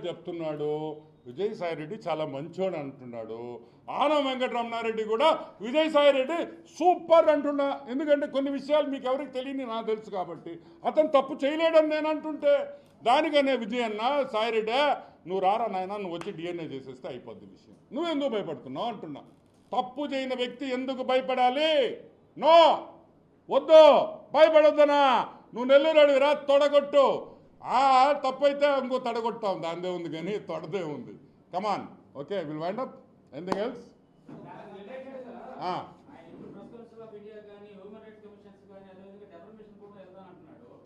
చెప్తున్నాడు, విజయసాయిరెడ్డి చాలా మంచోడు అంటున్నాడు. ఆనం వెంకటరమణారెడ్డి కూడా విజయసాయిరెడ్డి సూపర్ అంటున్నా. ఎందుకంటే కొన్ని విషయాలు మీకు ఎవరికి తెలియని నాకు తెలుసు కాబట్టి. అతను తప్పు చేయలేడని నేను అంటుంటే దానికనే విజయన్న, సాయిరెడ్డి నువ్వు రారా నాయన, నువ్వు వచ్చి డిఎన్ఏ చేసేస్తే అయిపోద్ది విషయం, నువ్వు ఎందుకు భయపడుతున్నావు అంటున్నా. తప్పు చేయని వ్యక్తి ఎందుకు భయపడాలి? నో, వద్దు, భయపడొద్దనా. నువ్వు నెల్లూరు అడిగిరా, తొడగొట్టు. తప్పైతే ఇంకో తడగొట్టాం, దాందే ఉంది కానీ తొడదే ఉంది. Come on, okay, will wind up. Anything else?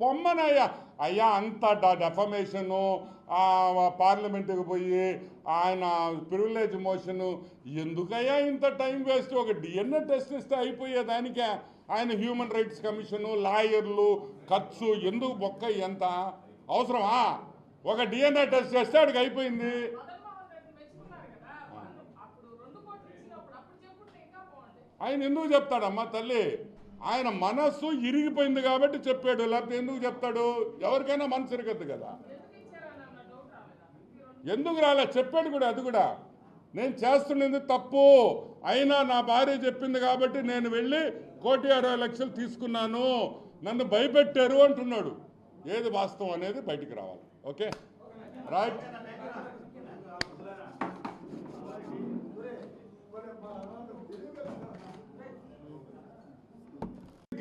పొమ్మనయ్యా అయ్యా, అంత డెఫమేషను, పార్లమెంటుకి పోయి ఆయన ప్రివిలేజ్ మోషను ఎందుకయ్యా ఇంత టైం వేస్ట్? ఒక డిఎన్ఏ టెస్ట్ ఇస్తే అయిపోయేదానికే ఆయన హ్యూమన్ రైట్స్ కమిషను, లాయర్లు, ఖర్చు ఎందుకు బొక్క? ఎంత అవసరమా? ఒక డిఎన్ఏ టెస్ట్ చేస్తే అడిగి అయిపోయింది. ఆయన ఎందుకు చెప్తాడమ్మా తల్లి? ఆయన మనస్సు ఇరిగిపోయింది కాబట్టి చెప్పాడు, లేకపోతే ఎందుకు చెప్తాడు? ఎవరికైనా మనసు ఇరగద్దు కదా. ఎందుకు రాలే చెప్పాడు కూడా. అది కూడా నేను చేస్తున్నది తప్పు, అయినా నా భార్య చెప్పింది కాబట్టి నేను వెళ్ళి 1,60,00,000 తీసుకున్నాను, నన్ను భయపెట్టారు అంటున్నాడు. ఏది వాస్తవం అనేది బయటికి రావాలి. Okay, right.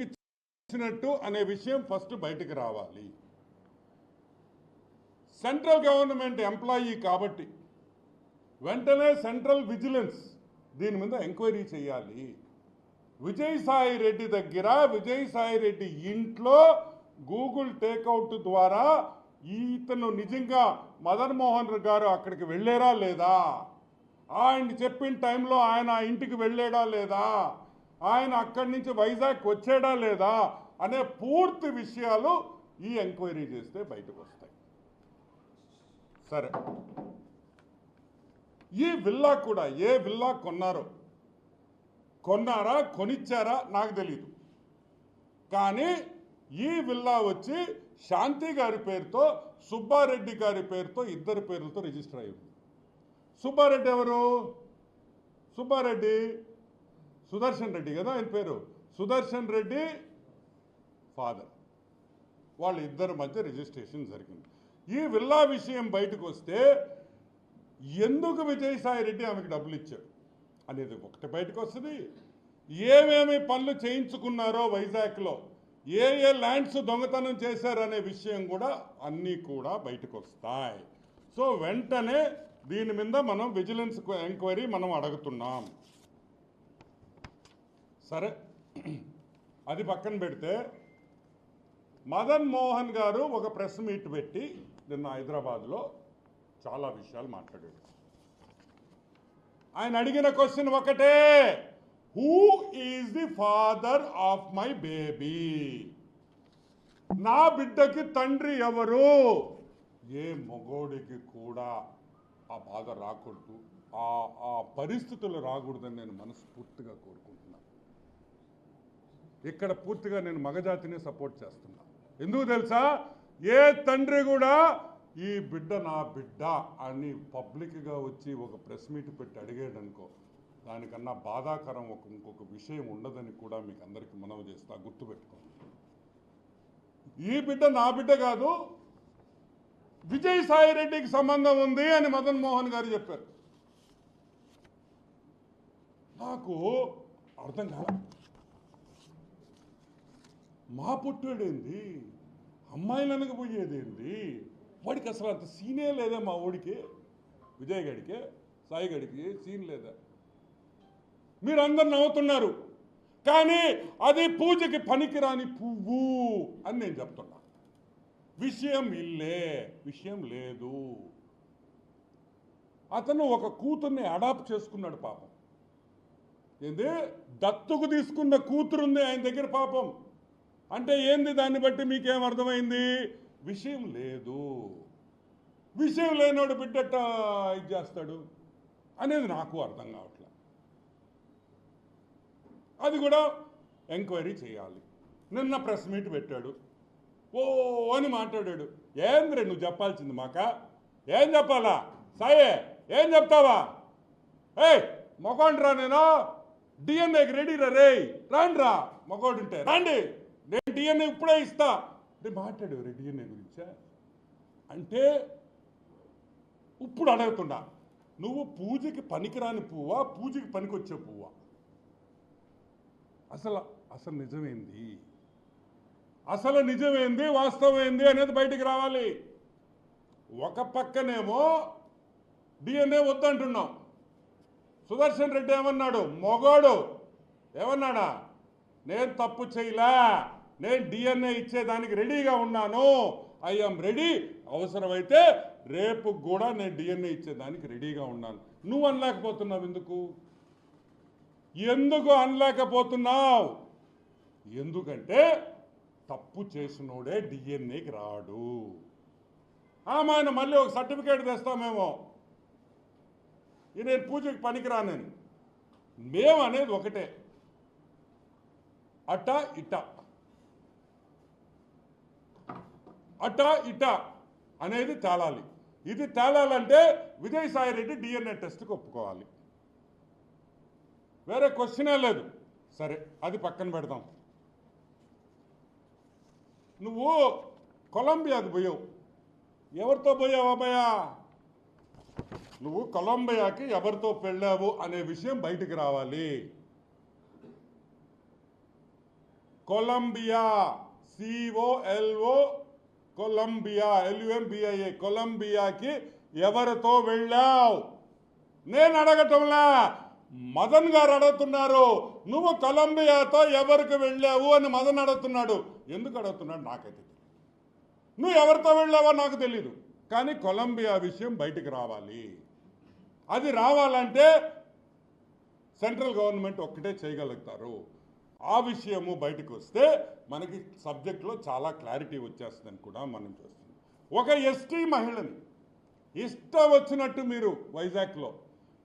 ఇచ్చినట్టు అనే విషయం ఫస్ట్ బయటికి రావాలి. సెంట్రల్ గవర్నమెంట్ ఎంప్లాయీ కాబట్టి వెంటనే సెంట్రల్ విజిలెన్స్ దీని మీద ఎంక్వైరీ చేయాలి. విజయసాయిరెడ్డి దగ్గర, విజయసాయిరెడ్డి ఇంట్లో గూగుల్ టేక్అవుట్ ద్వారా ఇతను నిజంగా మదన్ మోహన్ గారు అక్కడికి వెళ్ళారా లేదా, ఆయన చెప్పిన టైంలో ఆయన ఇంటికి వెళ్ళాడా లేదా, ఆయన అక్కడి నుంచి వైజాగ్ వచ్చాడా లేదా అనే పూర్తి విషయాలు ఈ ఎంక్వైరీ చేస్తే బయటకు వస్తాయి. సరే, ఈ విల్లా కూడా ఏ విల్లా కొన్నారా కొనిచ్చారా నాకు తెలియదు, కానీ ఈ విల్లా వచ్చి శాంతి గారి పేరుతో, సుబ్బారెడ్డి గారి పేరుతో, ఇద్దరి పేర్లతో రిజిస్టర్ అయ్యింది. సుబ్బారెడ్డి ఎవరు? సుబ్బారెడ్డి సుదర్శన్ రెడ్డి కదా ఆయన పేరు. సుదర్శన్ రెడ్డి ఫాదర్, వాళ్ళ ఇద్దరి మధ్య రిజిస్ట్రేషన్ జరిగింది. ఈ విల్లా విషయం బయటకు వస్తే ఎందుకు విజయసాయిరెడ్డి ఆమెకు డబ్బులు ఇచ్చాడు అనేది ఒకటి బయటకు వస్తుంది. ఏమేమి పనులు చేయించుకున్నారో వైజాగ్లో, ఏ ల్యాండ్స్ దొంగతనం చేశారనే విషయం కూడా అన్నీ కూడా బయటకు వస్తాయి. సో వెంటనే దీని మీద మనం విజిలెన్స్ ఎంక్వైరీ మనం అడుగుతున్నాం. సరే, అది పక్కన పెడితే మదన్ మోహన్ గారు ఒక ప్రెస్ మీట్ పెట్టి నిన్న హైదరాబాద్లో చాలా విషయాలు మాట్లాడాడు. ఆయన అడిగిన క్వశ్చన్ ఒకటే, who is the father of my baby? నా బిడ్డకి తండ్రి ఎవరు? ఏ మగోడికి కూడా ఆ బాధ రాకూడదు, ఆ పరిస్థితులు రాకూడదని నేను మనస్ఫూర్తిగా కోరుకుంటున్నాను. ఇక్కడ పూర్తిగా నేను మగజాతిని సపోర్ట్ చేస్తున్నా. ఎందుకు తెలుసా? ఏ తండ్రి కూడా ఈ బిడ్డ నా బిడ్డ అని పబ్లిక్గా వచ్చి ఒక ప్రెస్ మీట్ పెట్టి అడిగాడనుకో, దానికన్నా బాధాకరం ఇంకొక విషయం ఉండదని కూడా మీకు అందరికీ మనవి చేస్తా. గుర్తుపెట్టుకోండి, ఈ బిడ్డ నా బిడ్డ కాదు, విజయసాయిరెడ్డికి సంబంధం ఉంది అని మదన్ మోహన్ గారు చెప్పారు. నాకు అర్థం కాదు, మా పుట్టాడేంది, అమ్మాయిలు అనకపోయేదేంది, వాడికి అసలు అంత సీనే లేదా? మా ఓడికి, విజయ్ గడికి, సాయి గడికి సీన్ లేదా? మీరు అందరు నవ్వుతున్నారు, కానీ అది పూజకి పనికిరాని పువ్వు అని నేను చెప్తున్నా. విషయం ఇల్లే, విషయం లేదు. అతను ఒక కూతుర్ని అడాప్ట్ చేసుకున్నాడు పాపం. ఏంది? దత్తుకు తీసుకున్న కూతురుంది ఆయన దగ్గర పాపం. అంటే ఏంది? దాన్ని బట్టి మీకేం అర్థమైంది? విషయం లేదు. విషయం లేనోడు బిడ్డట ఇది చేస్తాడు అనేది నాకు అర్థం కావట్లే. అది కూడా ఎంక్వైరీ చేయాలి. నిన్న ప్రెస్ మీట్ పెట్టాడు, ఓ అని మాట్లాడాడు. ఏంద్రే నువ్వు చెప్పాల్సింది మాక? ఏం చెప్పాలా సాయి? ఏం చెప్తావా? ఏయ్ మొగోండ్రా, నేను డిఎన్ఏకి రెడీ రే, రాండ్రా మొగోడుంటే రండి, నేను డిఎన్ఏ ఇప్పుడే ఇస్తా అంటే మాట్లాడు డిఎన్ఏ గురించా అంటే ఇప్పుడు అడుగుతున్నా, నువ్వు పూజకి పనికిరాని పువ్వా, పూజకి పనికొచ్చే పువ్వా? అసలు నిజమేంది, నిజమేంది, వాస్తవమేంది అనేది బయటికి రావాలి. ఒక పక్కనేమో డిఎన్ఏ వద్దంటున్నాం. సుదర్శన్ రెడ్డి ఏమన్నాడు? మొగోడు ఏమన్నాడా? నేను తప్పు చేయలే, నేను డిఎన్ఏ ఇచ్చేదానికి రెడీగా ఉన్నాను, ఐఎమ్ రెడీ, అవసరమైతే రేపు కూడా నేను డిఎన్ఏ ఇచ్చేదానికి రెడీగా ఉన్నాను. నువ్వు అనలేకపోతున్నావు ఎందుకు అనలేకపోతున్నావు? ఎందుకంటే తప్పు చేసినోడే డిఎన్ఏకి రాడు. ఆయన మళ్ళీ ఒక సర్టిఫికేట్ తెస్తామేమో, నేను పూజకి పనికిరానని. మేము అనేది ఒకటే, అట ఇట అనేది తేలాలి. ఇది తేలాలంటే విజయసాయి రెడ్డి డిఎన్ఏ టెస్ట్కి ఒప్పుకోవాలి, వేరే క్వశ్చనే లేదు. సరే, అది పక్కన పెడదాం. నువ్వు కొలంబియాకు పోయావు, ఎవరితో పోయావు అబ్బాయా? నువ్వు కొలంబియాకి ఎవరితో వెళ్ళావు అనే విషయం బయటికి రావాలి. కొలంబియా, COLO, కొలంబియా, LUMBIA, కొలంబియాకి ఎవరితో వెళ్ళావు? నేను అడగటంలా, మదన్ గారు అడుగుతున్నారు. నువ్వు కొలంబియాతో ఎవరికి వెళ్ళావు అని మదన్ అడుగుతున్నాడు. ఎందుకు అడుగుతున్నాడు నాకైతే తెలియదు. నువ్వు ఎవరితో వెళ్ళావో నాకు తెలీదు, కానీ కొలంబియా విషయం బయటికి రావాలి. అది రావాలంటే సెంట్రల్ గవర్నమెంట్ ఒక్కటే చేయగలుగుతారు. ఆ విషయము బయటకు వస్తే మనకి సబ్జెక్ట్లో చాలా క్లారిటీ వచ్చేస్తుందని కూడా మనం చూస్తున్నాం. ఒక ఎస్టీ మహిళని ఇష్టం వచ్చినట్టు మీరు వైజాగ్లో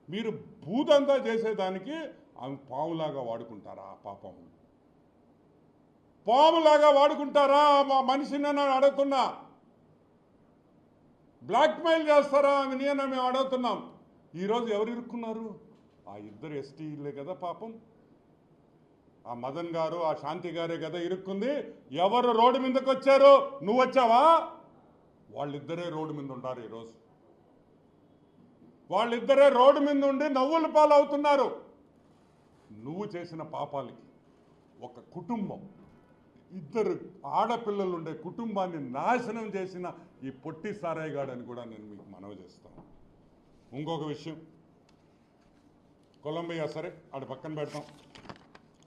మీరు భూతంతా చేసేదానికి ఆమె పాములాగా వాడుకుంటారా? పాపం పాములాగా వాడుకుంటారా? మా మనిషిని నేను అడుగుతున్నా. బ్లాక్మెయిల్ చేస్తారా అని మేము అడుగుతున్నాం. ఈరోజు ఎవరు ఇరుక్కున్నారు? ఆ ఇద్దరు ఎస్టీలే కదా పాపం. ఆ మదన్ గారు, ఆ శాంతి గారే కదా ఇరుక్కుంది. ఎవరు రోడ్డు మీదకి వచ్చారు? నువ్వు వచ్చావా? వాళ్ళిద్దరే రోడ్డు మీద ఉంటారు ఈరోజు. వాళ్ళిద్దరే రోడ్డు మీద ఉండి నవ్వుల పాలు అవుతున్నారు. నువ్వు చేసిన పాపాలకి ఒక కుటుంబం, ఇద్దరు ఆడపిల్లలు ఉండే కుటుంబాన్ని నాశనం చేసిన ఈ పొట్టి సారాయిగాడని కూడా నేను మీకు మనవి చేస్తాను. ఇంకొక విషయం, కొలంబియా సరే అది పక్కన పెడతాం,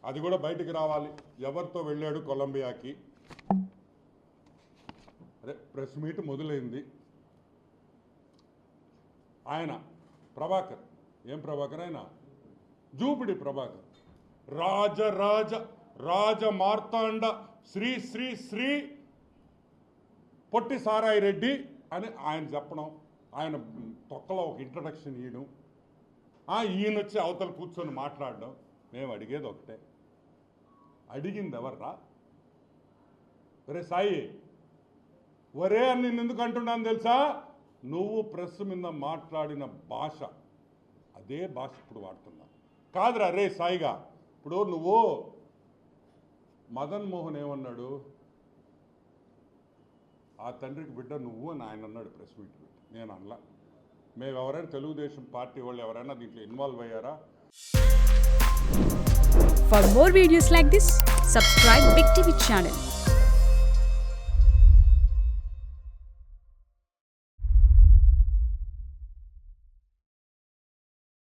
అది కూడా బయటికి రావాలి. ఎవరితో వెళ్ళాడు కొలంబియాకి? అరే ప్రెస్ మీట్ మొదలైంది. ఆయన ప్రభాకర్, ఏం ప్రభాకర్? ఆయన జూపిడి ప్రభాకర్, రాజ మార్తాండ శ్రీ శ్రీ శ్రీ పొట్టి సారాయి రెడ్డి అని ఆయన చెప్పడం, ఆయన తొక్కలో ఒక ఇంట్రడక్షన్ ఇవ్వడం, ఈయన వచ్చి అవతల కూర్చొని మాట్లాడడం. మేము అడిగేది ఒకటే, అడిగింది ఎవర్రా? ఒరే సాయి, ఒరే అని నేను ఎందుకు అంటున్నాను తెలుసా? నువ్వు ప్రెస్ మీద మాట్లాడిన భాష అదే భాష ఇప్పుడు వాడుతున్నా కాదురా రే సాయిగా. ఇప్పుడు నువ్వు మదన్ మోహన్ ఏమన్నాడు? ఆ తండ్రికి బిడ్డ నువ్వు అని ఆయన అన్నాడు ప్రెస్ మీట్ పెట్టి. నేను అనలా. మేము ఎవరైనా తెలుగుదేశం పార్టీ వాళ్ళు ఎవరైనా దీంట్లో ఇన్వాల్వ్ అయ్యారా? For more videos like this, subscribe Big TV channel.